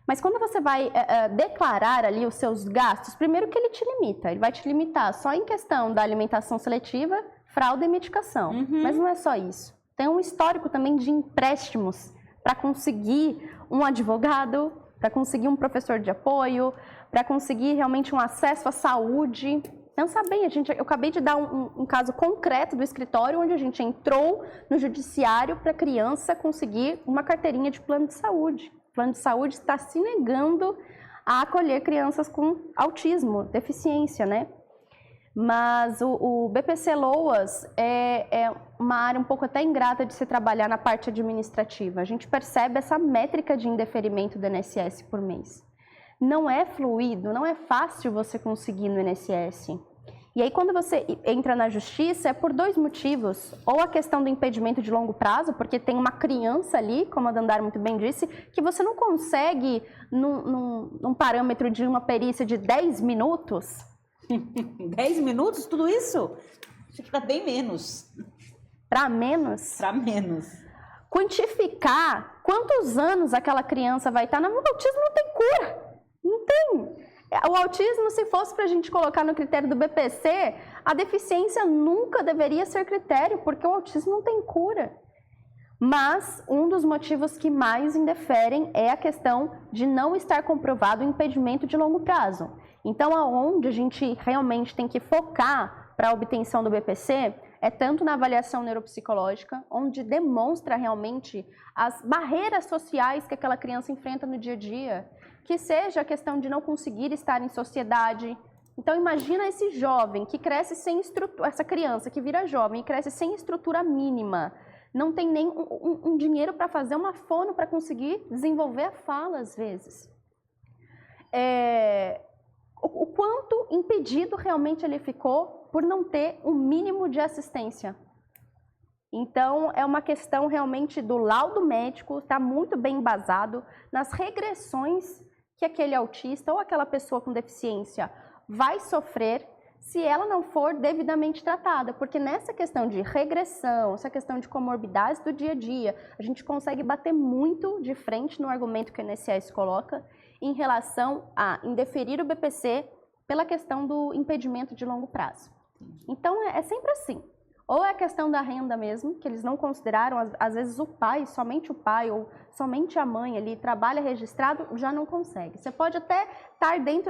Mas quando você vai declarar ali os seus gastos, primeiro que ele te limita. Ele vai te limitar só em questão da alimentação seletiva, fralda e medicação. Mas não é só isso. Tem um histórico também de empréstimos para conseguir um advogado, para conseguir um professor de apoio, para conseguir realmente um acesso à saúde. Pensa bem, eu acabei de dar um caso concreto do escritório onde a gente entrou no judiciário para a criança conseguir uma carteirinha de plano de saúde. O plano de saúde está se negando a acolher crianças com autismo, deficiência, né? Mas o BPC Loas é uma área um pouco até ingrata de se trabalhar na parte administrativa. A gente percebe essa métrica de indeferimento do INSS por mês. Não é fluido, não é fácil você conseguir no INSS. E aí, quando você entra na justiça, é por 2 motivos. Ou a questão do impedimento de longo prazo, porque tem uma criança ali, como a Dandara muito bem disse, que você não consegue, num parâmetro de uma perícia de 10 minutos... 10 minutos? Tudo isso? Acho que tá bem menos. Para menos? Para menos. Quantificar quantos anos aquela criança vai estar... O autismo não tem cura. Não tem. O autismo, se fosse para a gente colocar no critério do BPC, a deficiência nunca deveria ser critério, porque o autismo não tem cura. Mas um dos motivos que mais indeferem é a questão de não estar comprovado o impedimento de longo prazo. Então, aonde a gente realmente tem que focar para a obtenção do BPC é tanto na avaliação neuropsicológica, onde demonstra realmente as barreiras sociais que aquela criança enfrenta no dia a dia, que seja a questão de não conseguir estar em sociedade. Então, imagina esse jovem que cresce sem estrutura, essa criança que vira jovem e cresce sem estrutura mínima, não tem nem um dinheiro para fazer uma fono para conseguir desenvolver a fala, às vezes. O quanto impedido realmente ele ficou por não ter um mínimo de assistência. Então, é uma questão realmente do laudo médico, está muito bem embasado nas regressões que aquele autista ou aquela pessoa com deficiência vai sofrer se ela não for devidamente tratada, porque nessa questão de regressão, essa questão de comorbidades do dia a dia, a gente consegue bater muito de frente no argumento que o INSS coloca em relação a indeferir o BPC pela questão do impedimento de longo prazo. Então, é sempre assim. Ou é a questão da renda mesmo, que eles não consideraram, às vezes o pai, somente o pai ou somente a mãe ali trabalha registrado, já não consegue. Você pode até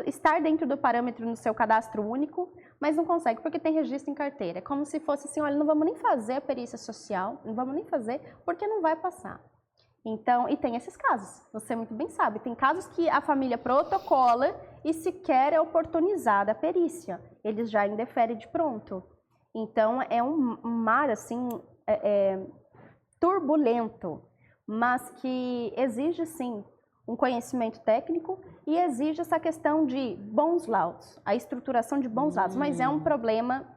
estar dentro do parâmetro no seu cadastro único, mas não consegue porque tem registro em carteira. É como se fosse assim, olha, não vamos nem fazer a perícia social, não vamos nem fazer porque não vai passar. Então, e tem esses casos, você muito bem sabe, tem casos que a família protocola e sequer é oportunizada a perícia, eles já indeferem de pronto. Então, é um mar, assim, turbulento, mas que exige, sim, um conhecimento técnico e exige essa questão de bons laudos, a estruturação de bons laudos, mas é um problema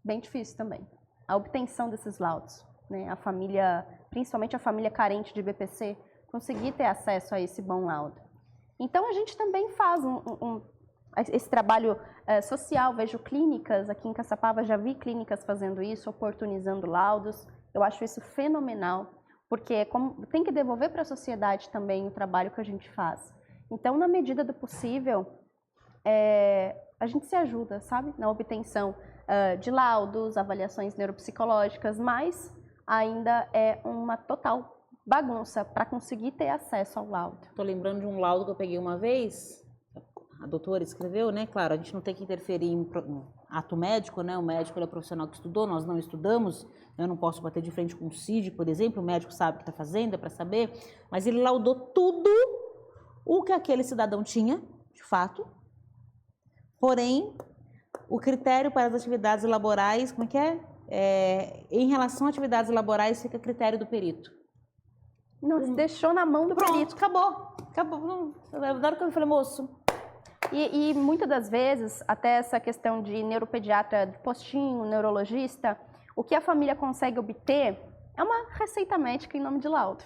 bem difícil também, a obtenção desses laudos, né? A família, principalmente a família carente de BPC, conseguir ter acesso a esse bom laudo. Então, a gente também faz esse trabalho social, vejo clínicas, aqui em Caçapava já vi clínicas fazendo isso, oportunizando laudos, eu acho isso fenomenal, porque tem que devolver para a sociedade também o trabalho que a gente faz. Então, na medida do possível, a gente se ajuda, sabe, na obtenção de laudos, avaliações neuropsicológicas, mas ainda é uma total bagunça para conseguir ter acesso ao laudo. Estou lembrando de um laudo que eu peguei uma vez, a doutora escreveu, né? Claro, a gente não tem que interferir em ato médico, né? O médico ele é o profissional que estudou, nós não estudamos, eu não posso bater de frente com o CID, por exemplo, o médico sabe o que está fazendo, é para saber, mas ele laudou tudo o que aquele cidadão tinha, de fato, porém, o critério para as atividades laborais, como é que é? Em relação a atividades laborais, fica a critério do perito. Não, deixou na mão do perito. Acabou. Na hora que eu falei, moço. E muitas das vezes, até essa questão de neuropediatra de postinho, neurologista, o que a família consegue obter é uma receita médica em nome de laudo.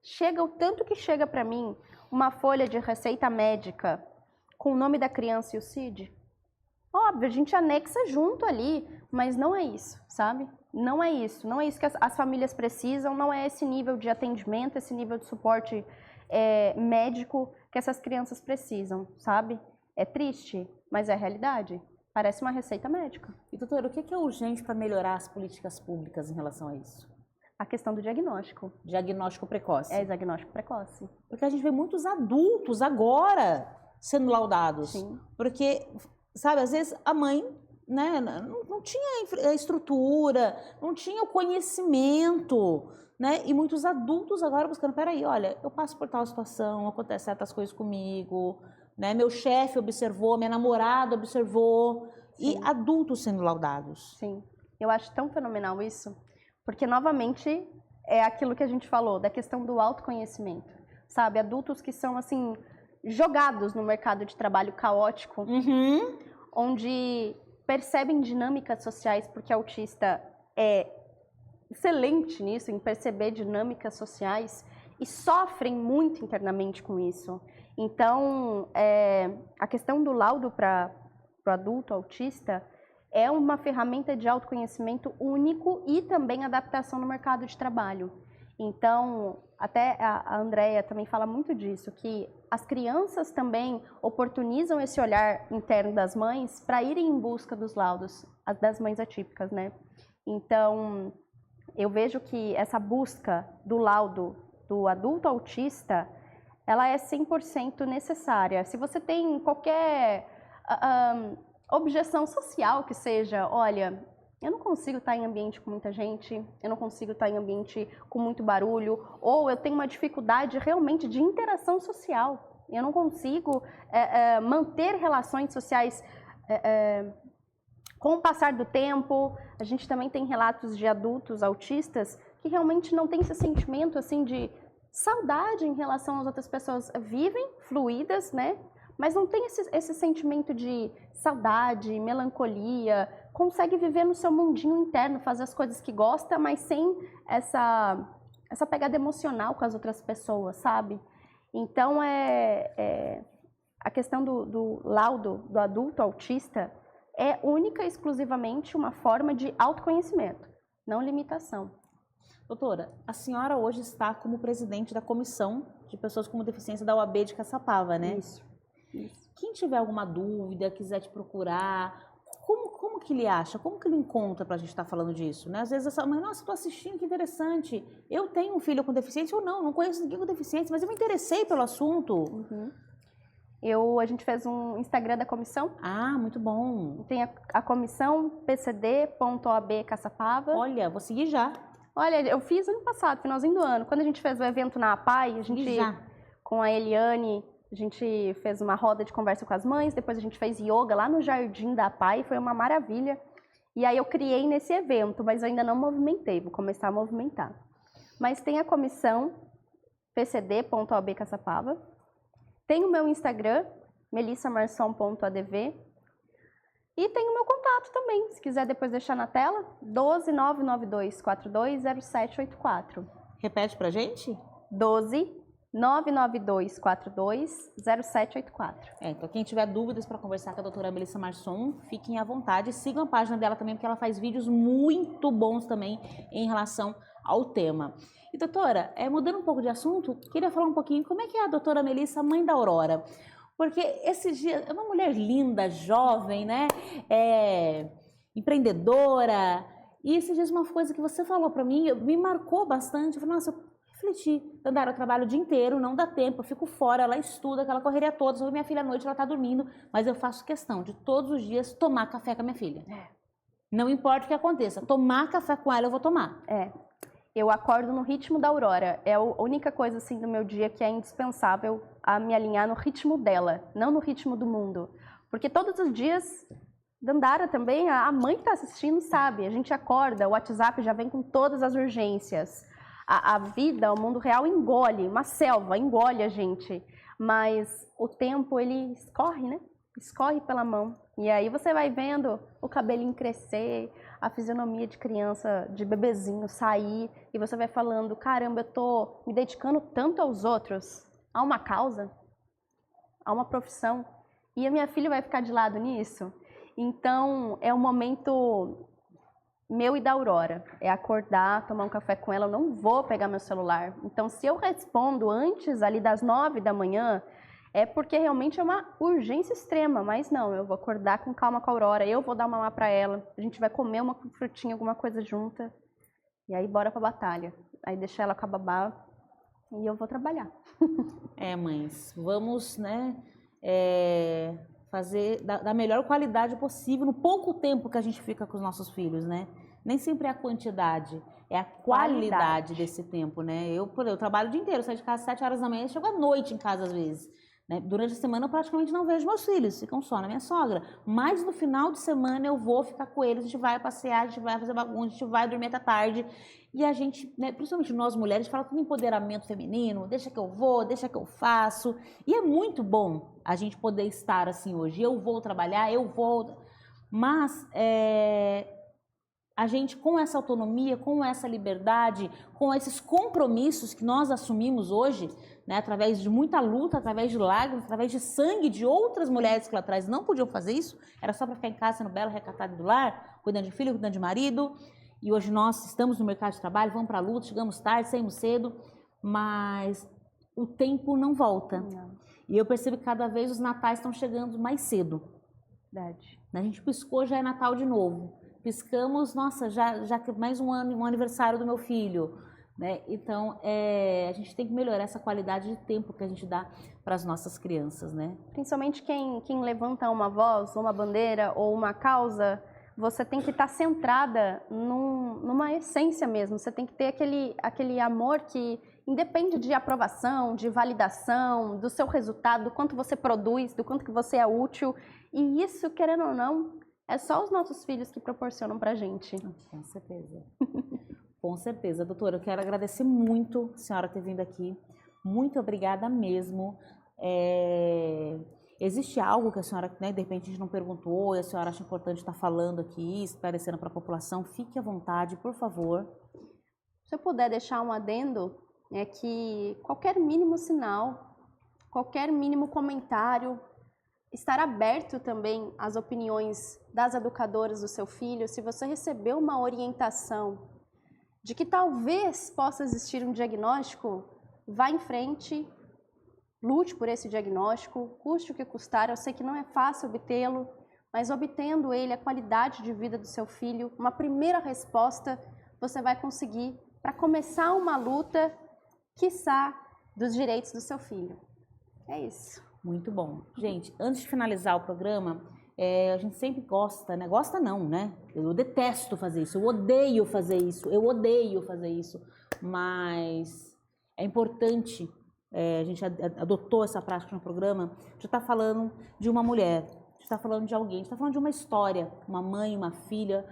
Chega o tanto que chega para mim uma folha de receita médica com o nome da criança e o CID. Óbvio, a gente anexa junto ali, mas não é isso, sabe? Não é isso que as famílias precisam, não é esse nível de atendimento, esse nível de suporte médico que essas crianças precisam, sabe? É triste, mas é realidade. Parece uma receita médica. E, doutora, o que é urgente para melhorar as políticas públicas em relação a isso? A questão do diagnóstico. Diagnóstico precoce. Diagnóstico precoce. Porque a gente vê muitos adultos agora sendo laudados. Sim. Porque, sabe, às vezes a mãe, né, não tinha a estrutura, não tinha o conhecimento, né? E muitos adultos agora buscando, peraí, olha, eu passo por tal situação, acontece certas coisas comigo, né? Meu chefe observou, minha namorada observou, sim. E adultos sendo laudados. Sim, eu acho tão fenomenal isso, porque novamente é aquilo que a gente falou, da questão do autoconhecimento, sabe? Adultos que são, assim, jogados no mercado de trabalho caótico, onde percebem dinâmicas sociais, porque autista é excelente nisso, em perceber dinâmicas sociais, e sofrem muito internamente com isso. Então, a questão do laudo para o adulto autista é uma ferramenta de autoconhecimento único e também adaptação no mercado de trabalho. Então, até a Andrea também fala muito disso, que as crianças também oportunizam esse olhar interno das mães para irem em busca dos laudos, das mães atípicas, né? Então, eu vejo que essa busca do laudo do adulto autista ela é 100% necessária. Se você tem qualquer objeção social que seja, olha, eu não consigo estar em ambiente com muita gente, eu não consigo estar em ambiente com muito barulho, ou eu tenho uma dificuldade realmente de interação social, eu não consigo manter relações sociais com o passar do tempo. A gente também tem relatos de adultos autistas que realmente não tem esse sentimento assim de saudade em relação às outras pessoas, vivem fluídas, né? Mas não tem esse sentimento de saudade, melancolia, consegue viver no seu mundinho interno, fazer as coisas que gosta, mas sem essa pegada emocional com as outras pessoas, sabe? Então, a questão do laudo do adulto autista é única e exclusivamente uma forma de autoconhecimento, não limitação. Doutora, a senhora hoje está como presidente da Comissão de Pessoas com Deficiência da OAB de Caçapava, né? Isso. Quem tiver alguma dúvida, quiser te procurar, como que ele acha? Como que ele encontra para a gente estar falando disso? Né? Às vezes essa mãe, nossa, estou assistindo, que interessante. Eu tenho um filho com deficiência ou não conheço ninguém com deficiência, mas eu me interessei pelo assunto. Uhum. A gente fez um Instagram da comissão. Ah, muito bom. Tem a comissão pcd.oab Caçapava. Olha, vou seguir já. Olha, eu fiz ano passado, finalzinho do ano. Quando a gente fez o evento na APAI, a gente, com a Eliane, a gente fez uma roda de conversa com as mães, depois a gente fez yoga lá no jardim da APAI, foi uma maravilha. E aí eu criei nesse evento, mas eu ainda não movimentei, vou começar a movimentar. Mas tem a comissão pcd.oab Caçapava, tem o meu Instagram, melissamarson.adv, e tem o meu contato também, se quiser depois deixar na tela, 12992420784. Repete pra gente? 12992420784. Então quem tiver dúvidas para conversar com a doutora Melissa Marson, fiquem à vontade. Sigam a página dela também, porque ela faz vídeos muito bons também em relação ao tema. E doutora, mudando um pouco de assunto, queria falar um pouquinho como é que é a doutora Melissa, mãe da Aurora. Porque esses dias, é uma mulher linda, jovem, né? Empreendedora. E esses dias uma coisa que você falou para mim, me marcou bastante. Eu falei, nossa, eu refleti. Dandara, eu trabalho o dia inteiro, não dá tempo, eu fico fora, ela estuda, aquela correria toda. Só minha filha à noite, ela tá dormindo. Mas eu faço questão de todos os dias tomar café com a minha filha. Não importa o que aconteça, tomar café com ela eu vou tomar. Eu acordo no ritmo da Aurora. É a única coisa assim do meu dia que é indispensável a me alinhar no ritmo dela, não no ritmo do mundo. Porque todos os dias, Dandara também, a mãe que está assistindo sabe, a gente acorda, o WhatsApp já vem com todas as urgências. A vida, o mundo real engole, uma selva, engole a gente. Mas o tempo, ele escorre, né? Escorre pela mão. E aí você vai vendo o cabelinho crescer, a fisionomia de criança, de bebezinho sair, e você vai falando, caramba, eu tô me dedicando tanto aos outros, a uma causa, a uma profissão, e a minha filha vai ficar de lado nisso? Então, é um momento meu e da Aurora, é acordar, tomar um café com ela, eu não vou pegar meu celular. Então, se eu respondo antes ali das 9 da manhã, é porque realmente é uma urgência extrema, mas não, eu vou acordar com calma com a Aurora, eu vou dar uma mamar para ela, a gente vai comer uma frutinha, alguma coisa junta, e aí bora pra batalha. Aí deixar ela com a babá e eu vou trabalhar. Mães, vamos, né, fazer da melhor qualidade possível no pouco tempo que a gente fica com os nossos filhos, né? Nem sempre é a quantidade, é a qualidade desse tempo, né? Eu trabalho o dia inteiro, saio de casa às 7 horas da manhã e chego à noite em casa às vezes. Né? Durante a semana eu praticamente não vejo meus filhos, ficam só na minha sogra. Mas no final de semana eu vou ficar com eles, a gente vai passear, a gente vai fazer bagunça, a gente vai dormir até tarde. E a gente, né, principalmente nós mulheres, fala tudo empoderamento feminino, deixa que eu vou, deixa que eu faço. E é muito bom a gente poder estar assim hoje. Eu vou trabalhar, eu vou... Mas a gente, com essa autonomia, com essa liberdade, com esses compromissos que nós assumimos hoje, né, através de muita luta, através de lágrimas, através de sangue de outras mulheres que lá atrás não podiam fazer isso, era só para ficar em casa, sendo bela, recatada do lar, cuidando de filho, cuidando de marido, e hoje nós estamos no mercado de trabalho, vamos para a luta, chegamos tarde, saímos cedo, mas o tempo não volta. Não. E eu percebo que cada vez os natais estão chegando mais cedo. Verdade. A gente piscou, já é Natal de novo. Piscamos, nossa, já mais um ano, um aniversário do meu filho. né? Então, a gente tem que melhorar essa qualidade de tempo que a gente dá para as nossas crianças, né? Principalmente quem levanta uma voz, uma bandeira ou uma causa, você tem que estar centrada numa essência mesmo. Você tem que ter aquele amor que independe de aprovação, de validação, do seu resultado, do quanto você produz, do quanto que você é útil. E isso, querendo ou não, é só os nossos filhos que proporcionam pra gente. Com certeza. Com certeza. Doutora, eu quero agradecer muito a senhora ter vindo aqui. Muito obrigada mesmo. Existe algo que a senhora, né, de repente a gente não perguntou e a senhora acha importante estar falando aqui, esclarecendo para a população? Fique à vontade, por favor. Se eu puder deixar um adendo, é que qualquer mínimo sinal, qualquer mínimo comentário, estar aberto também às opiniões das educadoras do seu filho. Se você recebeu uma orientação de que talvez possa existir um diagnóstico, vá em frente, lute por esse diagnóstico, custe o que custar. Eu sei que não é fácil obtê-lo, mas obtendo ele, a qualidade de vida do seu filho, uma primeira resposta, você vai conseguir para começar uma luta, quiçá, dos direitos do seu filho. É isso. Muito bom. Gente, antes de finalizar o programa, a gente sempre gosta, né? Gosta não, né? Eu detesto fazer isso, eu odeio fazer isso, mas é importante, a gente adotou essa prática no programa, a gente está falando de uma mulher, a gente está falando de alguém, a gente está falando de uma história, uma mãe, uma filha,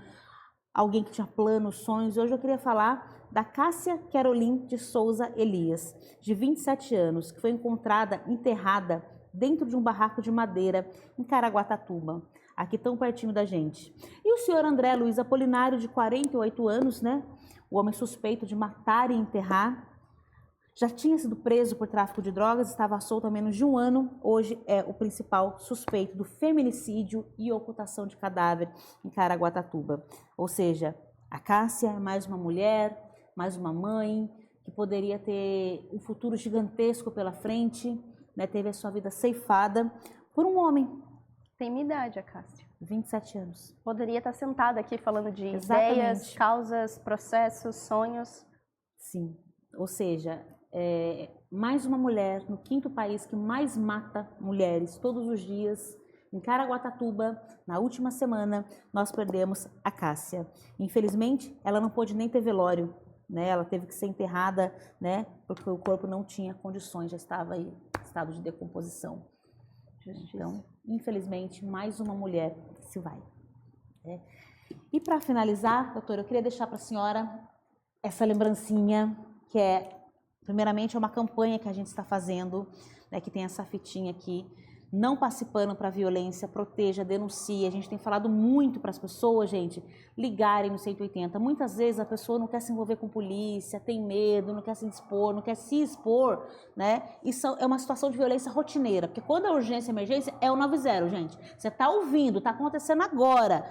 alguém que tinha planos, sonhos. Hoje eu queria falar da Cássia Caroline de Souza Elias, de 27 anos, que foi encontrada enterrada dentro de um barraco de madeira em Caraguatatuba, aqui tão pertinho da gente. E o senhor André Luiz Apolinário, de 48 anos, né? O homem suspeito de matar e enterrar, já tinha sido preso por tráfico de drogas, estava solto há menos de um ano, hoje é o principal suspeito do feminicídio e ocultação de cadáver em Caraguatatuba. Ou seja, a Cássia é mais uma mulher, mais uma mãe, que poderia ter um futuro gigantesco pela frente, né? Teve a sua vida ceifada por um homem. Tem minha idade, a Cássia. 27 anos. Poderia estar sentada aqui falando de Exatamente. ideias, causas, processos, sonhos. Sim, ou seja, mais uma mulher no 5º país que mais mata mulheres todos os dias. Em Caraguatatuba, na última semana, nós perdemos a Cássia. Infelizmente, ela não pôde nem ter velório, né? Ela teve que ser enterrada, né? Porque o corpo não tinha condições, já estava em estado de decomposição. Justiça. Então, infelizmente, mais uma mulher que se vai. Né? E para finalizar, doutora, eu queria deixar para a senhora essa lembrancinha, que primeiramente, é uma campanha que a gente está fazendo, né, que tem essa fitinha aqui. Não passe pano para a violência, proteja, denuncie. A gente tem falado muito para as pessoas, gente, ligarem no 180. Muitas vezes a pessoa não quer se envolver com polícia, tem medo, não quer se expor, não quer se expor, né? Isso é uma situação de violência rotineira, porque quando é urgência e emergência, é o 90, gente. Você está ouvindo, está acontecendo agora.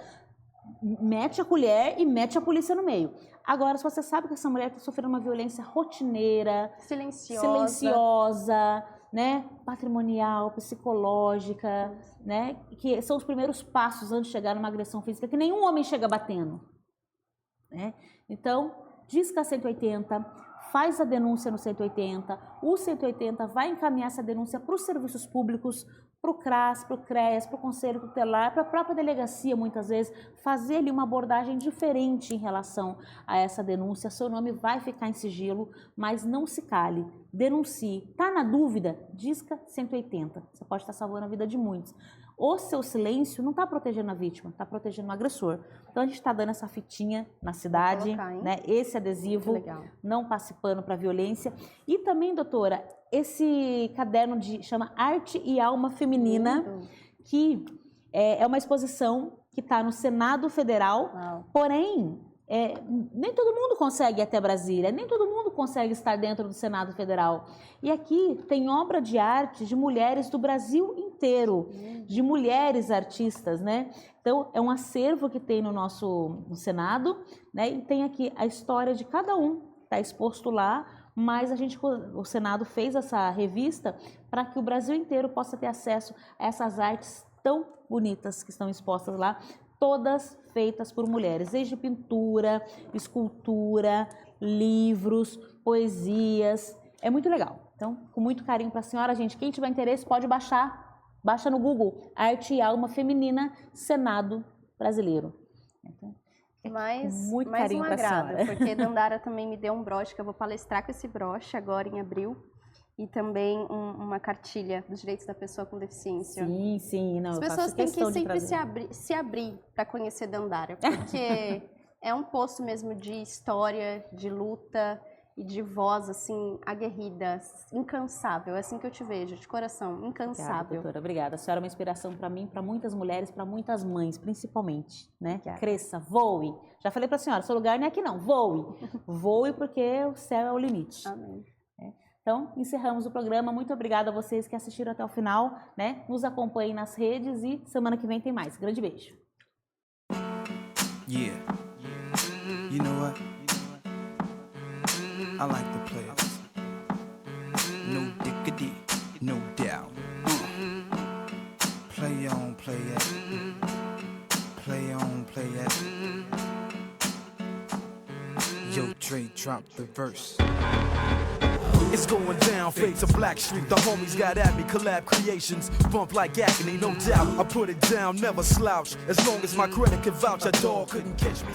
Mete a colher e mete a polícia no meio. Agora, se você sabe que essa mulher está sofrendo uma violência rotineira, silenciosa, né, patrimonial, psicológica, né, que são os primeiros passos antes de chegar numa agressão física, que nenhum homem chega batendo, né? Então, disca 180, faz a denúncia no 180, o 180 vai encaminhar essa denúncia para os serviços públicos, para o CRAS, para o CREAS, para o Conselho Tutelar, para a própria delegacia, muitas vezes, fazer ali uma abordagem diferente em relação a essa denúncia. Seu nome vai ficar em sigilo, mas não se cale, denuncie. Está na dúvida? Disca 180. Você pode estar salvando a vida de muitos. O seu silêncio não está protegendo a vítima, está protegendo o agressor. Então, a gente está dando essa fitinha na cidade, né? Esse adesivo, não passe pano para a violência. E também, doutora, esse caderno chama Arte e Alma Feminina, que é uma exposição que está no Senado Federal, porém, nem todo mundo consegue ir até Brasília, nem todo mundo consegue estar dentro do Senado Federal. E aqui tem obra de arte de mulheres do Brasil inteiro, de mulheres artistas, né? Então, é um acervo que tem no Senado, né? E tem aqui a história de cada um, está exposto lá, mas o Senado fez essa revista para que o Brasil inteiro possa ter acesso a essas artes tão bonitas que estão expostas lá todas feitas por mulheres, desde pintura, escultura, livros, poesias. É muito legal. Então, com muito carinho para a senhora, gente. Quem tiver interesse pode baixar. Baixa no Google, Arte e Alma Feminina, Senado Brasileiro. Então, muito mais carinho um pra agrado, senhora. porque Dandara também me deu um broche, que eu vou palestrar com esse broche agora em abril, e também uma cartilha dos direitos da pessoa com deficiência. Sim, sim. Não, As eu pessoas faço têm que questão de sempre trazer. se abrir para conhecer Dandara, porque é um poço mesmo de história, de luta e de voz, assim, aguerrida, incansável. É assim que eu te vejo, de coração, Obrigada, incansável. doutora. Obrigada. A senhora é uma inspiração para mim, para muitas mulheres, para muitas mães, principalmente, né? Obrigada. Cresça, voe. Já falei para a senhora, seu lugar não é aqui não, voe. Voe porque o céu é o limite. Amém. Então, encerramos o programa. Muito obrigada a vocês que assistiram até o final, né? Nos acompanhem nas redes e semana que vem tem mais. Grande beijo. Yeah. You know what? I like the players. No diggity, no doubt. Play on, play it. Play on, play it. Yo, Dre, drop the verse. It's going down, fade to Black Street. The homies got at me, collab creations. Bump like agony, no doubt. I put it down, never slouch. As long as my credit can vouch, a dog couldn't catch me.